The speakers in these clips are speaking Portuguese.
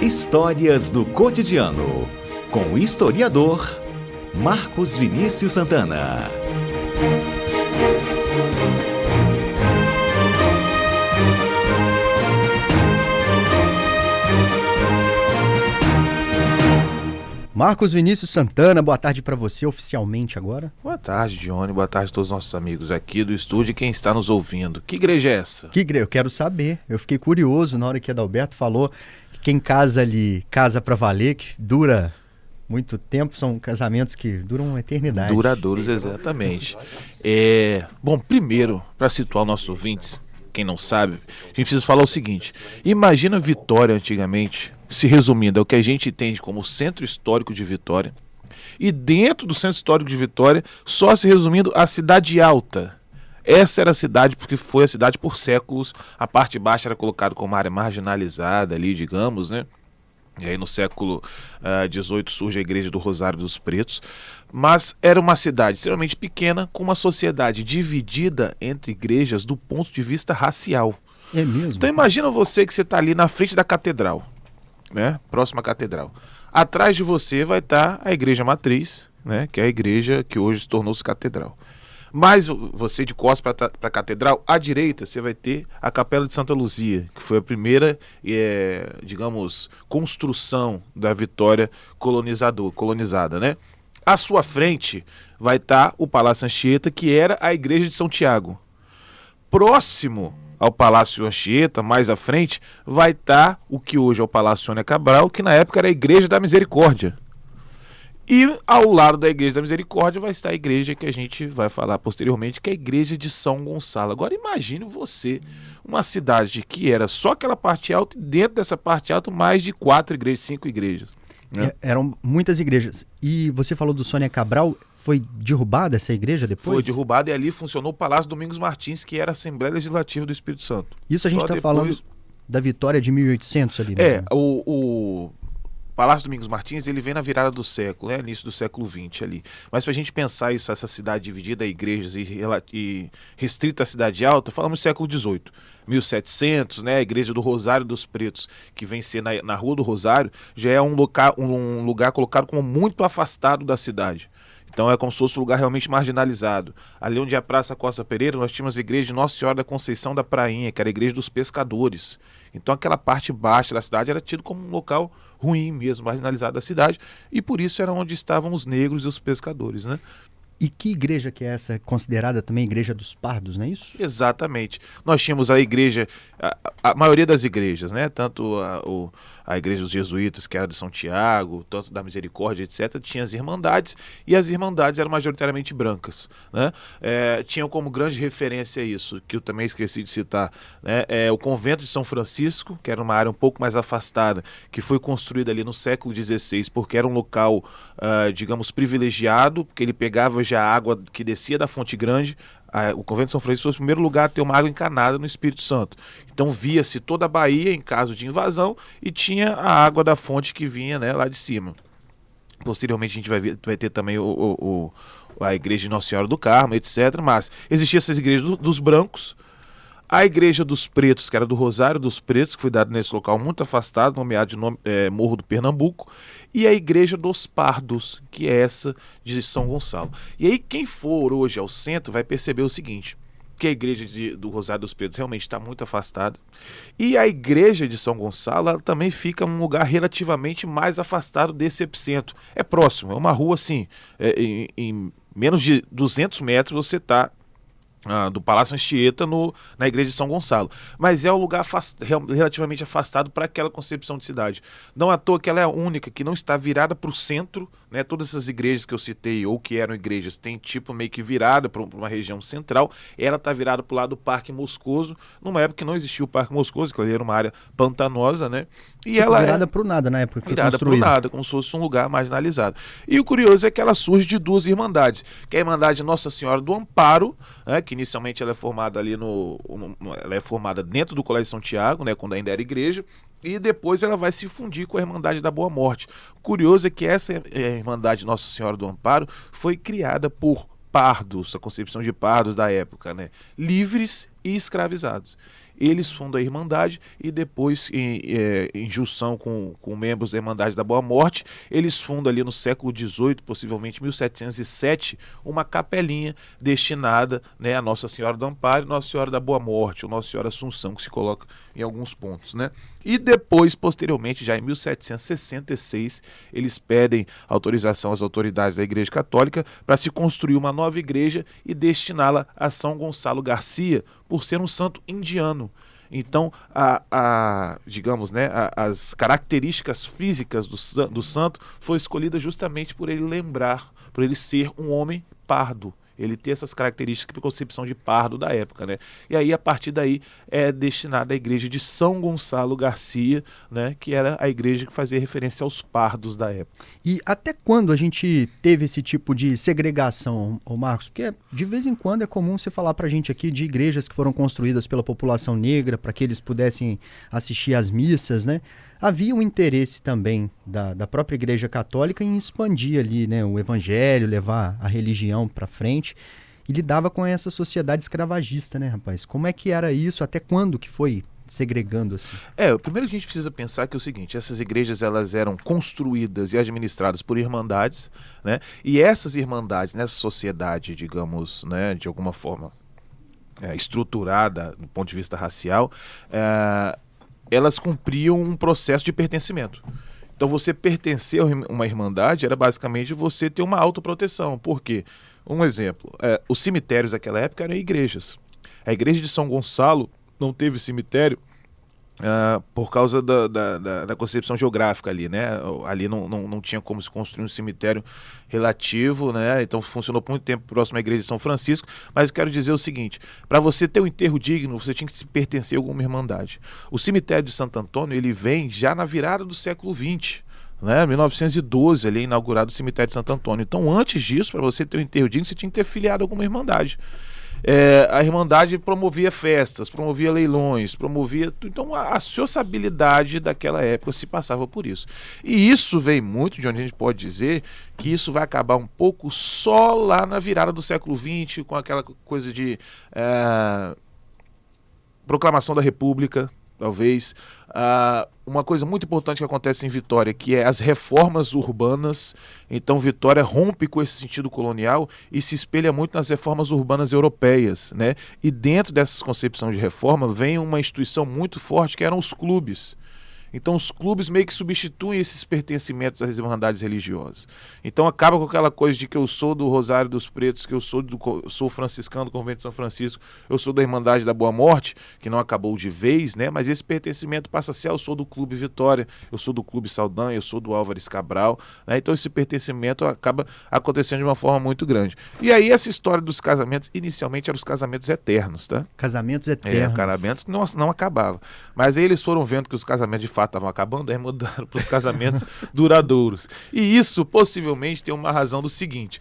Histórias do cotidiano, com o historiador Marcos Vinícius Santana. Marcos Vinícius Santana, boa tarde para você oficialmente agora. Boa tarde, Johnny. Boa tarde a todos os nossos amigos aqui do estúdio e quem está nos ouvindo. Que igreja é essa? Que igreja? Eu quero saber. Eu fiquei curioso na hora que Adalberto falou que quem casa ali, casa para valer, que dura muito tempo, são casamentos que duram uma eternidade. Duradouros, exatamente. Bom, primeiro, para situar os nossos ouvintes, quem não sabe, a gente precisa falar o seguinte. Imagina Vitória antigamente, se resumindo, é o que a gente entende como centro histórico de Vitória. E dentro do centro histórico de Vitória, só se resumindo, a Cidade Alta. Essa era a cidade, porque foi a cidade por séculos. A parte baixa era colocada como área marginalizada ali, digamos, né? E aí no século XVIII surge a Igreja do Rosário dos Pretos. Mas era uma cidade extremamente pequena, com uma sociedade dividida entre igrejas do ponto de vista racial. É mesmo? Então imagina você que você está ali na frente da catedral, né? Próxima à catedral. Atrás de você vai estar a igreja matriz, né? Que é a igreja que hoje tornou-se catedral. Mas você de costas para a catedral, à direita você vai ter a Capela de Santa Luzia, que foi a primeira, digamos, construção da Vitória colonizada, né? À sua frente vai estar o Palácio Anchieta, que era a igreja de São Tiago. Próximo ao Palácio Anchieta, mais à frente, vai estar o que hoje é o Palácio Sônia Cabral, que na época era a Igreja da Misericórdia. E ao lado da Igreja da Misericórdia vai estar a igreja que a gente vai falar posteriormente, que é a Igreja de São Gonçalo. Agora imagine você, uma cidade que era só aquela parte alta e dentro dessa parte alta mais de 4 igrejas, 5 igrejas. Né? Eram muitas igrejas. E você falou do Sônia Cabral, foi derrubada essa igreja depois? Foi derrubada e ali funcionou o Palácio Domingos Martins, que era a Assembleia Legislativa do Espírito Santo. Isso a gente está falando da Vitória de 1800 ali. Né? O Palácio Domingos Martins, ele vem na virada do século, né? Início do século XX ali. Mas para a gente pensar isso, essa cidade dividida em igrejas e restrita à Cidade Alta, falamos do século XVIII. 1700, né? A Igreja do Rosário dos Pretos, que vem ser na Rua do Rosário, já é um lugar colocado como muito afastado da cidade. Então é como se fosse um lugar realmente marginalizado. Ali onde é a Praça Costa Pereira, nós tínhamos a igreja de Nossa Senhora da Conceição da Prainha, que era a igreja dos pescadores. Então aquela parte baixa da cidade era tido como um local ruim mesmo, marginalizado da cidade, e por isso era onde estavam os negros e os pescadores, né? E que igreja que é essa, considerada também Igreja dos Pardos, não é isso? Exatamente. Nós tínhamos a igreja, a maioria das igrejas, né? Tanto a igreja dos jesuítas, que era de São Tiago, tanto da Misericórdia, etc., tinha as irmandades, e as irmandades eram majoritariamente brancas, né? Tinham como grande referência isso, que eu também esqueci de citar, né? O convento de São Francisco, que era uma área um pouco mais afastada, que foi construída ali no século XVI, porque era um local, digamos, privilegiado, porque ele pegava já a água que descia da Fonte Grande. O convento de São Francisco foi o primeiro lugar a ter uma água encanada no Espírito Santo. Então via-se toda a Bahia em caso de invasão e tinha a água da fonte que vinha, né, lá de cima. Posteriormente a gente vai ter também a igreja de Nossa Senhora do Carmo, etc. Mas existiam essas igrejas dos brancos, a igreja dos pretos, que era do Rosário dos Pretos, que foi dado nesse local muito afastado, nomeado de Morro do Pernambuco, e a igreja dos Pardos, que é essa de São Gonçalo. E aí quem for hoje ao centro vai perceber o seguinte, que a igreja do Rosário dos Pretos realmente está muito afastada, e a igreja de São Gonçalo ela também fica num lugar relativamente mais afastado desse epicentro. É próximo, é uma rua assim, em menos de 200 metros você está do Palácio Anchieta na igreja de São Gonçalo, mas é um lugar relativamente afastado para aquela concepção de cidade. Não à toa que ela é a única que não está virada para o centro, né? Todas essas igrejas que eu citei, ou que eram igrejas, tem tipo meio que virada para uma região central, ela está virada para o lado do Parque Moscoso, numa época que não existia o Parque Moscoso, que era uma área pantanosa, né? E ela virada para o nada na época que foi virada para o nada, como se fosse um lugar marginalizado. E o curioso é que ela surge de duas irmandades, que é a Irmandade Nossa Senhora do Amparo, né? Que inicialmente ela é formada ali ela é formada dentro do Colégio São Tiago, né, quando ainda era igreja, e depois ela vai se fundir com a Irmandade da Boa Morte. O curioso é que essa Irmandade Nossa Senhora do Amparo foi criada por pardos, a concepção de pardos da época, né, livres e escravizados. eles fundam a Irmandade e depois, em junção com membros da Irmandade da Boa Morte, eles fundam ali no século XVIII, possivelmente 1707, uma capelinha destinada, né, a Nossa Senhora do Amparo e Nossa Senhora da Boa Morte, ou Nossa Senhora Assunção, que se coloca em alguns pontos, né? E depois, posteriormente, já em 1766, eles pedem autorização às autoridades da Igreja Católica para se construir uma nova igreja e destiná-la a São Gonçalo Garcia, por ser um santo indiano. Então, digamos, né, as características físicas do santo foi escolhida justamente por ele ser um homem pardo. Ele ter essas características de concepção de pardo da época, né? E aí, a partir daí, é destinada à igreja de São Gonçalo Garcia, né? Que era a igreja que fazia referência aos pardos da época. E até quando a gente teve esse tipo de segregação, ô Marcos? Porque de vez em quando é comum você falar pra gente aqui de igrejas que foram construídas pela população negra para que eles pudessem assistir às missas, né? Havia um interesse também da própria Igreja Católica em expandir ali, né, o evangelho, levar a religião para frente, e lidava com essa sociedade escravagista, né, rapaz? Como é que era isso? Até quando que foi segregando assim? Primeiro a gente precisa pensar que é o seguinte: essas igrejas, elas eram construídas e administradas por irmandades, né? E essas irmandades, nessa sociedade, digamos, né, de alguma forma estruturada do ponto de vista racial, elas cumpriam um processo de pertencimento. Então, você pertencer a uma irmandade era basicamente você ter uma autoproteção. Por quê? Um exemplo, os cemitérios daquela época eram igrejas. A igreja de São Gonçalo não teve cemitério por causa da concepção geográfica ali, né? Ali não tinha como se construir um cemitério relativo, né? Então funcionou por muito tempo próximo à igreja de São Francisco. Mas eu quero dizer o seguinte: para você ter um enterro digno, você tinha que se pertencer a alguma irmandade. O cemitério de Santo Antônio, ele vem já na virada do século XX. Né, 1912, ali inaugurado o cemitério de Santo Antônio. Então, antes disso, para você ter um enterro digno, você tinha que ter filiado a alguma irmandade. A irmandade promovia festas, promovia leilões, promovia... Então, a sociabilidade daquela época se passava por isso. E isso vem muito de onde a gente pode dizer que isso vai acabar um pouco só lá na virada do século XX, com aquela coisa de proclamação da República, talvez. Uma coisa muito importante que acontece em Vitória, que é as reformas urbanas. Então Vitória rompe com esse sentido colonial e se espelha muito nas reformas urbanas europeias, né? E dentro dessas concepções de reforma vem uma instituição muito forte, que eram os clubes. Então os clubes meio que substituem esses pertencimentos às irmandades religiosas. Então acaba com aquela coisa de que eu sou do Rosário dos Pretos, que eu sou franciscano do Convento de São Francisco, eu sou da Irmandade da Boa Morte, que não acabou de vez, né? Mas esse pertencimento passa a ser: eu sou do Clube Vitória, eu sou do Clube Saldanha, eu sou do Álvares Cabral, né? Então esse pertencimento acaba acontecendo de uma forma muito grande. E aí essa história dos casamentos, inicialmente eram os casamentos eternos, tá? Casamentos eternos. Casamentos que não acabavam. Mas aí eles foram vendo que os casamentos de fato estavam acabando, aí mudaram para os casamentos duradouros. E isso possivelmente tem uma razão do seguinte: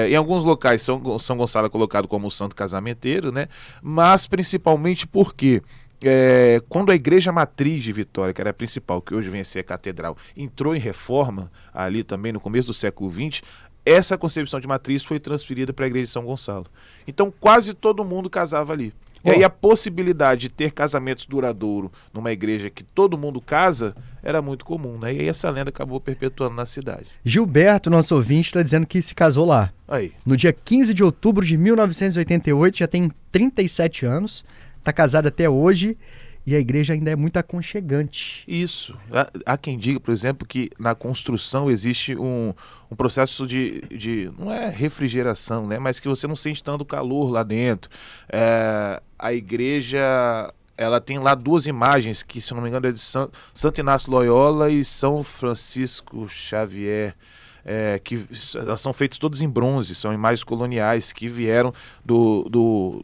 em alguns locais São Gonçalo é colocado como o santo casamenteiro, né? Mas principalmente porque quando a igreja matriz de Vitória, que era a principal, que hoje vem a ser a catedral, entrou em reforma ali também no começo do século XX, essa concepção de matriz foi transferida para a igreja de São Gonçalo. Então quase todo mundo casava ali. E aí a possibilidade de ter casamentos duradouros numa igreja que todo mundo casa era muito comum, né? E aí essa lenda acabou perpetuando na cidade. Gilberto, nosso ouvinte, está dizendo que se casou lá. Aí. No dia 15 de outubro de 1988, já tem 37 anos, está casado até hoje e a igreja ainda é muito aconchegante. Isso. Há quem diga, por exemplo, que na construção existe um processo de não é refrigeração, né? Mas que você não sente tanto calor lá dentro. A igreja, ela tem lá duas imagens que, se não me engano, é de Santo Inácio Loyola e São Francisco Xavier, que elas são feitas todas em bronze, são imagens coloniais que vieram do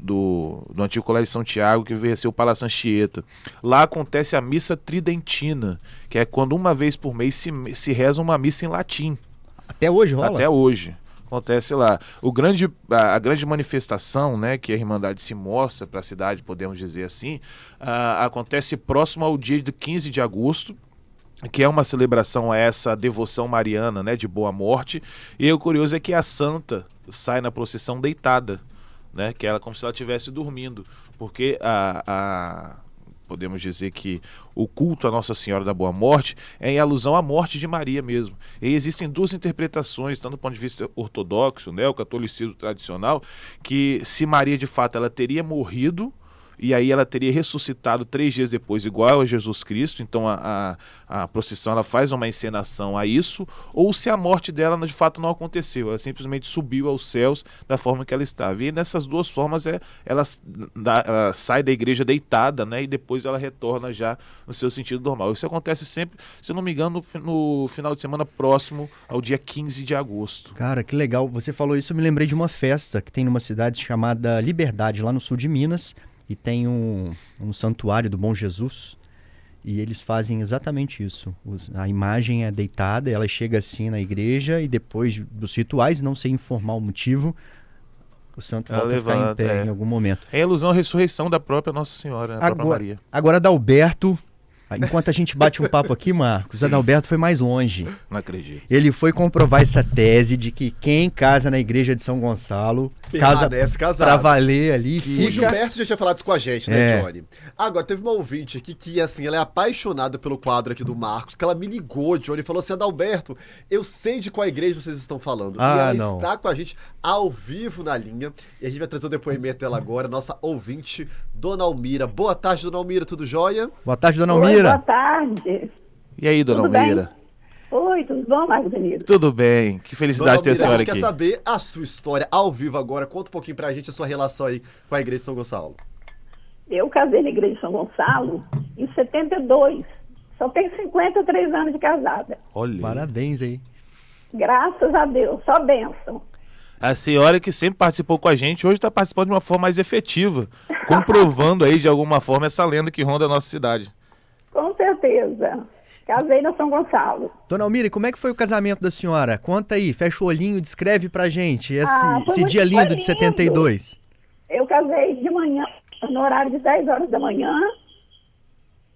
antigo Colégio de São Tiago, que veio a ser o Palácio Anchieta. Lá acontece a missa tridentina, que é quando uma vez por mês se reza uma missa em latim. Até hoje rola? Até hoje. Acontece lá. A grande manifestação, né, que a Irmandade se mostra para a cidade, podemos dizer assim, acontece próximo ao dia do 15 de agosto, que é uma celebração a essa devoção mariana, né, de Boa Morte. E o curioso é que a santa sai na procissão deitada, né, que ela como se ela estivesse dormindo, porque podemos dizer que o culto à Nossa Senhora da Boa Morte é em alusão à morte de Maria mesmo. E existem duas interpretações, tanto do ponto de vista ortodoxo, né, o catolicismo tradicional, que se Maria de fato ela teria morrido, e aí ela teria ressuscitado 3 dias depois, igual a Jesus Cristo. Então a procissão ela faz uma encenação a isso, ou se a morte dela de fato não aconteceu, ela simplesmente subiu aos céus da forma que ela estava. E nessas duas formas ela sai da igreja deitada, né, e depois ela retorna já no seu sentido normal. Isso acontece sempre, se eu não me engano, no final de semana próximo ao dia 15 de agosto. Cara, que legal. Você falou isso, eu me lembrei de uma festa que tem numa cidade chamada Liberdade, lá no sul de Minas. E tem um santuário do Bom Jesus, e eles fazem exatamente isso. A imagem é deitada, ela chega assim na igreja, e depois dos rituais, não sei informar o motivo, o santo volta a ficar em pé em algum momento. É a ilusão à ressurreição da própria Nossa Senhora, a própria Maria. Agora, Adalberto, enquanto a gente bate um papo aqui, Marcos, Adalberto foi mais longe. Não acredito. Ele foi comprovar essa tese de que quem casa na igreja de São Gonçalo casa pra valer ali. O Gilberto já tinha falado isso com a gente, né, Johnny? Agora, teve uma ouvinte aqui que, assim, ela é apaixonada pelo quadro aqui do Marcos, que ela me ligou, Johnny, e falou assim: Adalberto, eu sei de qual igreja vocês estão falando. E ela está com a gente ao vivo na linha, e a gente vai trazer o depoimento dela agora, nossa ouvinte, Dona Almira. Boa tarde, Dona Almira, tudo jóia? Boa tarde, Dona Almira. Boa tarde. E aí, Dona Almira? Oi, tudo bom, Marcos Denilson? Tudo bem. Que felicidade ter a senhora aqui. A gente quer saber a sua história ao vivo agora. Conta um pouquinho pra gente a sua relação aí com a Igreja de São Gonçalo. Eu casei na Igreja de São Gonçalo em 72. Só tenho 53 anos de casada. Olha. Parabéns aí. Graças a Deus, só bênção. A senhora que sempre participou com a gente, hoje está participando de uma forma mais efetiva, comprovando aí de alguma forma essa lenda que ronda a nossa cidade. Com certeza. Casei na São Gonçalo. Dona Almira, como é que foi o casamento da senhora? Conta aí, fecha o olhinho, descreve pra gente esse dia lindo de 72. Eu casei de manhã, no horário de 10 horas da manhã.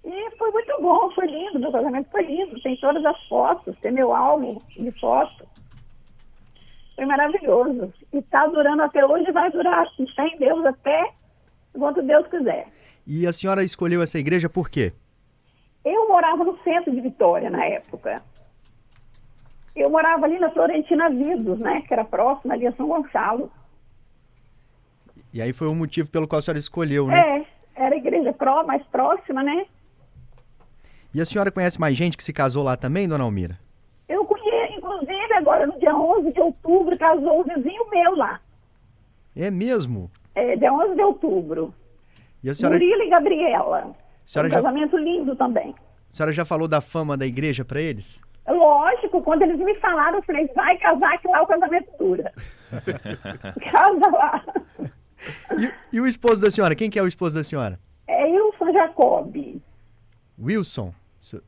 E foi muito bom, foi lindo, meu casamento foi lindo. Tem todas as fotos, tem meu álbum de fotos. Foi maravilhoso. E está durando até hoje e vai durar, sem Deus, até enquanto Deus quiser. E a senhora escolheu essa igreja por quê? Eu morava no centro de Vitória na época. Eu morava ali na Florentina Vidos, né? Que era próxima ali a São Gonçalo. E aí foi o motivo pelo qual a senhora escolheu, né? Era a igreja mais próxima, né? E a senhora conhece mais gente que se casou lá também, Dona Almira? Eu conheço, inclusive agora no dia 11 de outubro, casou um vizinho meu lá. É mesmo? Dia 11 de outubro. E a senhora... Murilo e Gabriela. Um casamento lindo também. A senhora já falou da fama da igreja pra eles? Lógico, quando eles me falaram, eu falei, vai casar que lá o casamento dura. Casa lá. E o esposo da senhora? Quem que é o esposo da senhora? É Wilson Jacob. Wilson?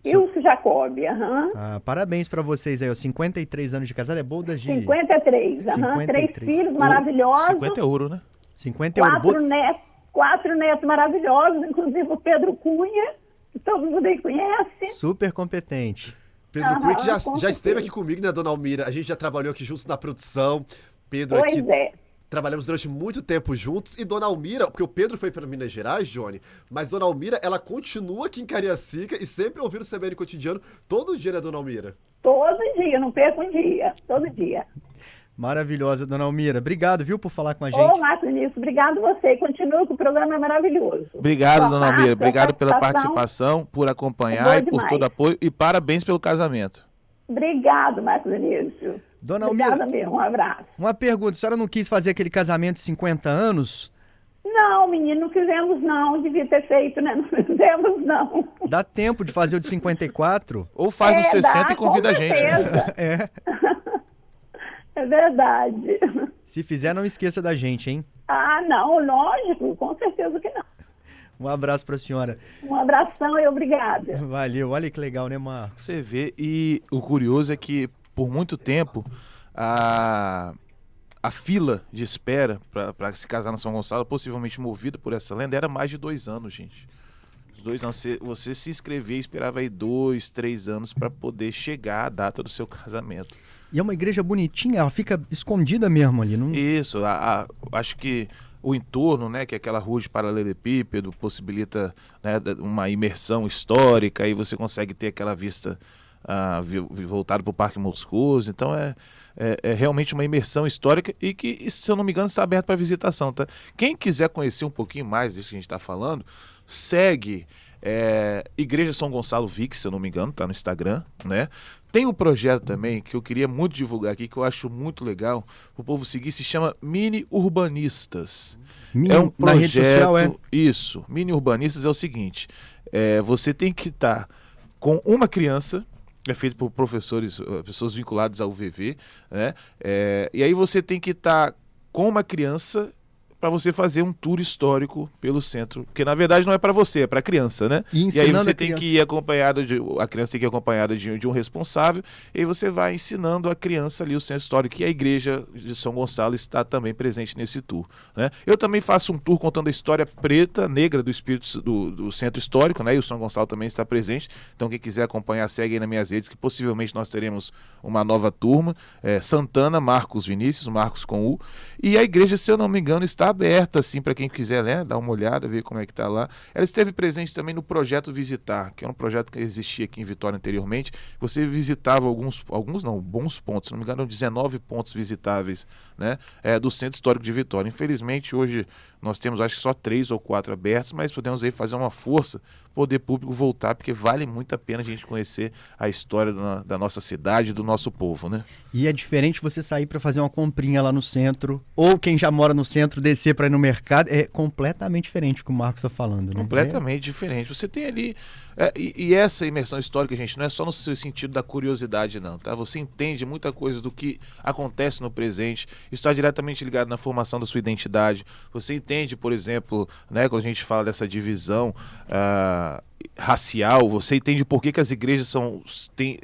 Wilson Jacob, aham. Parabéns pra vocês aí, ó, 53 anos de casado, é bodas de... 53, aham. 3 filhos maravilhosos. 50 é ouro, né? 50 é ouro. 4 netos maravilhosos, inclusive o Pedro Cunha, que todo mundo aí conhece. Super competente. Pedro Cunha, que já esteve aqui comigo, né, Dona Almira? A gente já trabalhou aqui juntos na produção. Pedro pois aqui... Trabalhamos durante muito tempo juntos. E Dona Almira, porque o Pedro foi para Minas Gerais, Johnny, mas Dona Almira, ela continua aqui em Cariacica e sempre ouvindo o CBN Cotidiano. Todo dia, né, Dona Almira? Todo dia, não perco um dia. Todo dia. Maravilhosa, Dona Almira. Obrigado, viu, por falar com a gente. Márcio Vinícius, obrigado você. Continua que o programa é maravilhoso. Obrigado, Dona Almira. Obrigado pela participação, por acompanhar e por todo apoio. E parabéns pelo casamento. Obrigado, Márcio Vinícius. Dona Almira, obrigada mesmo, um abraço. Uma pergunta, a senhora não quis fazer aquele casamento de 50 anos? Não, menino, não fizemos não, devia ter feito, né? Não fizemos não. Dá tempo de fazer o de 54? Ou faz uns 60 e convida a gente. É verdade. Se fizer, não esqueça da gente, hein? Não, lógico, com certeza que não. Um abraço pra senhora. Um abração e obrigada. Valeu, olha que legal, né, Marcos? Você vê, e o curioso é que por muito tempo a fila de espera para se casar na São Gonçalo, possivelmente movida por essa lenda, era mais de 2 anos, gente. 2 anos, você se inscrevia e esperava aí 2, 3 anos para poder chegar à data do seu casamento. E é uma igreja bonitinha, ela fica escondida mesmo ali, não? Isso, acho que o entorno, né, que é aquela rua de paralelepípedo, possibilita, né, uma imersão histórica, e você consegue ter aquela vista voltada para o Parque Moscoso. Então é realmente uma imersão histórica e que, se eu não me engano, está aberto para visitação. Tá? Quem quiser conhecer um pouquinho mais disso que a gente está falando, segue Igreja São Gonçalo Vix, se eu não me engano, está no Instagram, né? Tem um projeto também que eu queria muito divulgar aqui, que eu acho muito legal o povo seguir, se chama Mini Urbanistas. É um projeto, na rede social, isso. Mini Urbanistas é o seguinte, você tem que estar com uma criança, é feito por professores, pessoas vinculadas ao VV, né? E aí você tem que estar com uma criança para você fazer um tour histórico pelo centro, porque na verdade não é para você, é para a criança, né? E aí você tem que ir acompanhado a criança tem que ir acompanhada de um responsável, e aí você vai ensinando a criança ali o centro histórico, e a igreja de São Gonçalo está também presente nesse tour, né? Eu também faço um tour contando a história negra do espírito do centro histórico, né? E o São Gonçalo também está presente. Então quem quiser acompanhar, segue aí nas minhas redes, que possivelmente nós teremos uma nova turma. Santana, Marcos Vinícius, Marcos com U. E a igreja, se eu não me engano, está aberta assim para quem quiser, né, dar uma olhada, ver como é que está lá. Ela esteve presente também no projeto Visitar, que é um projeto que existia aqui em Vitória anteriormente. Você visitava bons pontos, se não me engano, 19 pontos visitáveis, né, do Centro Histórico de Vitória. Infelizmente, hoje nós temos, acho que só 3 ou 4 abertos, mas podemos aí fazer uma força, poder público voltar, porque vale muito a pena a gente conhecer a história da nossa cidade, do nosso povo, né? E é diferente você sair para fazer uma comprinha lá no centro, ou quem já mora no centro descer para ir no mercado, é completamente diferente do que o Marcos está falando, né? Completamente diferente. Você tem ali, e essa imersão histórica, gente, não é só no seu sentido da curiosidade, não, tá? Você entende muita coisa do que acontece no presente, isso está diretamente ligado na formação da sua identidade. Você entende, por exemplo, né, quando a gente fala dessa divisão racial, você entende por que as igrejas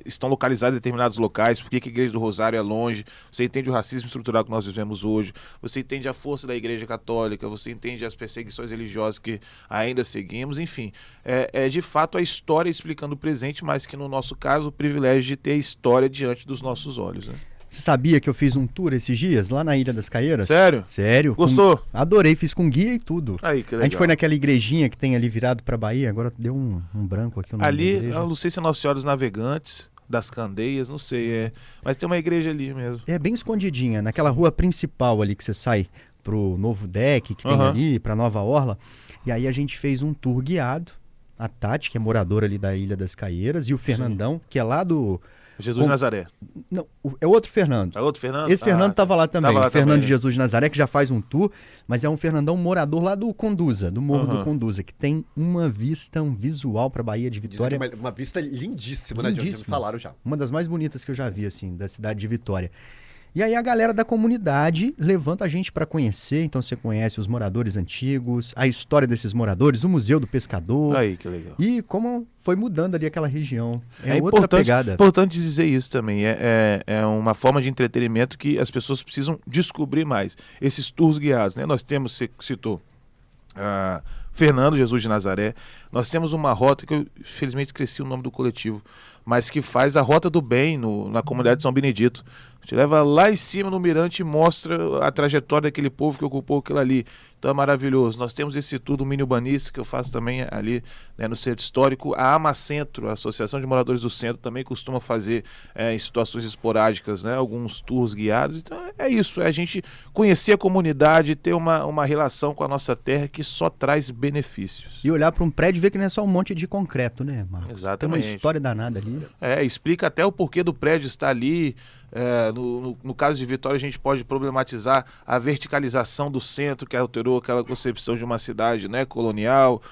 estão localizadas em determinados locais, por que a igreja do Rosário é longe, você entende o racismo estrutural que nós vivemos hoje, você entende a força da igreja católica, você entende as perseguições religiosas que ainda seguimos, enfim, é de fato a história explicando o presente, mas que no nosso caso o privilégio de ter a história diante dos nossos olhos, né? Você sabia que eu fiz um tour esses dias lá na Ilha das Caieiras? Sério? Sério. Gostou? Adorei, fiz com guia e tudo. Aí, que legal. A gente foi naquela igrejinha que tem ali virado pra Bahia, agora deu um branco aqui. Ali, eu não sei se é Nossa Senhora dos Navegantes, das Candeias, não sei, mas tem uma igreja ali mesmo. É bem escondidinha, naquela rua principal ali que você sai pro Novo Deck, que tem ali, pra Nova Orla. E aí a gente fez um tour guiado, a Tati, que é moradora ali da Ilha das Caieiras, e o Fernandão, que é lá do... Jesus de Nazaré. Não, é outro Fernando. É outro Fernando? Esse Fernando estava lá também. Tava lá o Fernando também, de Jesus de Nazaré, que já faz um tour, mas é um Fernandão morador lá do Conduza, do Morro do Conduza, que tem uma vista, um visual para a Bahia de Vitória. Dizem que uma vista lindíssima, né, Diogo? Já me falaram já. Uma das mais bonitas que eu já vi, assim, da cidade de Vitória. E aí a galera da comunidade levanta a gente para conhecer, então você conhece os moradores antigos, a história desses moradores, o Museu do Pescador. Aí, que legal. E como foi mudando ali aquela região. É outra pegada. É importante dizer isso também, é uma forma de entretenimento que as pessoas precisam descobrir mais. Esses tours guiados, né? Nós temos, você citou, Fernando Jesus de Nazaré, nós temos uma rota que eu infelizmente esqueci o nome do coletivo, mas que faz a Rota do Bem na comunidade de São Benedito. Te leva lá em cima no mirante e mostra a trajetória daquele povo que ocupou aquilo ali. Então é maravilhoso. Nós temos esse tour do Mini Urbanista que eu faço também ali, né, no Centro Histórico. A AMA Centro, a Associação de Moradores do Centro, também costuma fazer em situações esporádicas, né, alguns tours guiados. Então é isso, é a gente conhecer a comunidade, ter uma relação com a nossa terra que só traz benefícios. E olhar para um prédio e ver que não é só um monte de concreto, né, Marcos? Exatamente. Tem uma história danada ali. Explica até o porquê do prédio estar ali. No caso de Vitória, a gente pode problematizar a verticalização do centro, que alterou aquela concepção de uma cidade, né, colonial.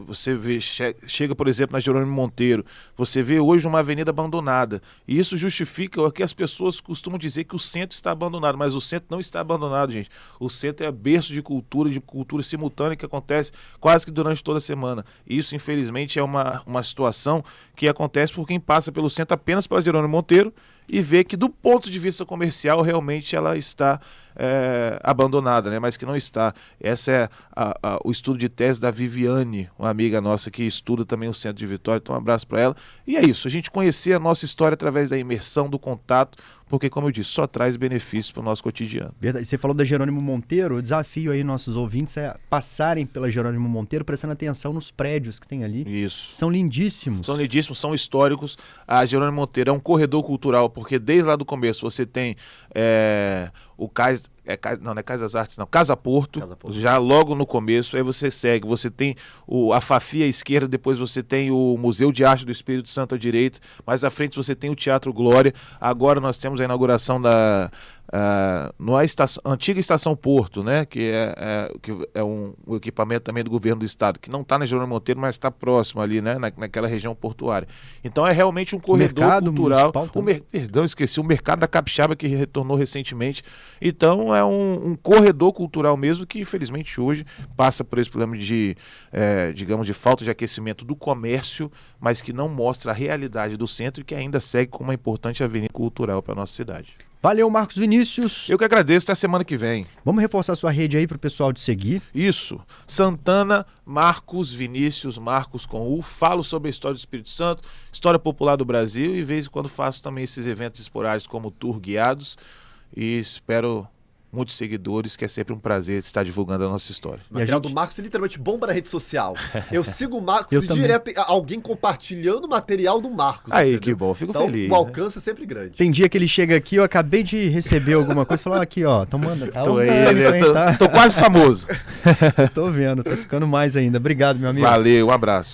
Você vê, chega, por exemplo, na Jerônimo Monteiro, você vê hoje uma avenida abandonada, e isso justifica o que as pessoas costumam dizer, que o centro está abandonado, mas o centro não está abandonado, gente. O centro é berço de cultura simultânea que acontece quase que durante toda a semana. Isso, infelizmente, é uma situação que acontece por quem passa pelo centro apenas pela Jerônimo Monteiro e vê que, do ponto de vista comercial, realmente ela está abandonada, né? Mas que não está. Essa é o estudo de tese da Viviane, uma amiga nossa que estuda também o Centro de Vitória, então um abraço para ela. E é isso, a gente conhecer a nossa história através da imersão, do contato, porque, como eu disse, só traz benefícios para o nosso cotidiano. Verdade. Você falou da Jerônimo Monteiro, o desafio aí nossos ouvintes é passarem pela Jerônimo Monteiro, prestando atenção nos prédios que tem ali. Isso. São lindíssimos. São lindíssimos, são históricos. A Jerônimo Monteiro é um corredor cultural, porque desde lá do começo você tem o Cais... não é Cais das Artes, não. Casa Porto, já logo no começo, aí você segue, você tem a Fafi à esquerda, depois você tem o Museu de Arte do Espírito Santo à direita, mais à frente você tem o Teatro Glória, agora nós temos a inauguração da antiga Estação Porto, né, que é um equipamento também do governo do estado, que não está na Jerônimo Monteiro, mas está próximo ali, né, naquela região portuária. Então é realmente um corredor cultural. O Mercado da Capixaba, que retornou recentemente. Então é um corredor cultural mesmo, que infelizmente hoje passa por esse problema de, digamos, de falta de aquecimento do comércio, mas que não mostra a realidade do centro e que ainda segue como uma importante avenida cultural para a nossa cidade. Valeu, Marcos Vinícius. Eu que agradeço, até a semana que vem. Vamos reforçar sua rede aí para o pessoal te seguir. Isso, Santana, Marcos Vinícius, Marcos com U. Falo sobre a história do Espírito Santo, história popular do Brasil, e de vez em quando faço também esses eventos esporádicos como tour guiados, e espero muitos seguidores, que é sempre um prazer estar divulgando a nossa história. O material do Marcos é literalmente bomba na rede social. Eu sigo o Marcos e direto alguém compartilhando o material do Marcos. Aí, entendeu? que bom, fico então, feliz. O alcance é sempre grande. Tem dia que ele chega aqui, eu acabei de receber alguma coisa, falou aqui, ó, tô mandando. Tô quase famoso. Tô vendo, tá ficando mais ainda. Obrigado, meu amigo. Valeu, um abraço.